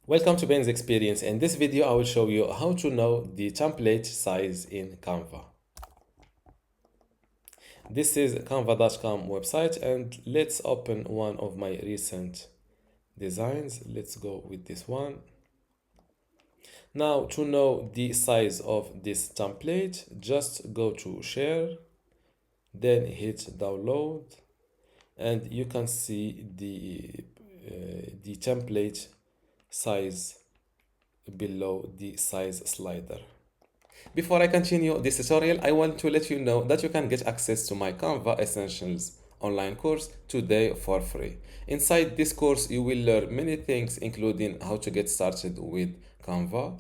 Welcome to Ben's Experience. In this video, I will show you how to know the template size in Canva. This is canva.com website, and let's open one of my recent designs. Let's go with this one. Now, to know the size of this template, just go to share, then hit download, and you can see the template size below the size slider. Before I continue this tutorial, I want to let you know that you can get access to my Canva Essentials online course today for free. Inside this course, you will learn many things, including how to get started with Canva,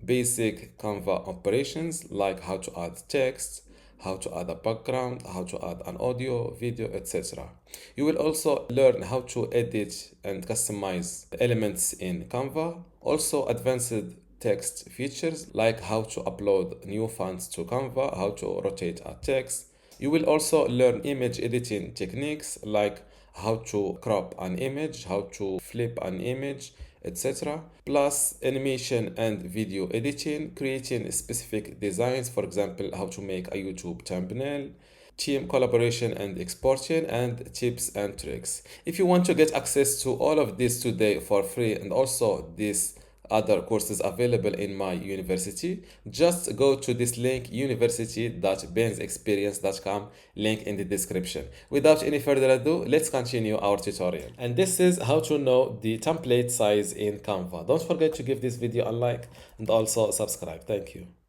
basic Canva operations like how to add text, how to add a background, how to add an audio, video, etc. You will also learn how to edit and customize elements in Canva, also advanced text features like how to upload new fonts to Canva, how to rotate a text. You will also learn image editing techniques like how to crop an image, how to flip an image, etc. Plus animation and video editing, creating specific designs, for example, how to make a YouTube thumbnail, team collaboration and exporting, and tips and tricks. If you want to get access to all of this today for free, and also these other courses available in my university, just go to this link, university.bensexperience.com, link in the description. Without any further ado, let's continue our tutorial. And this is how to know the template size in Canva. Don't forget to give this video a like and also subscribe. Thank you.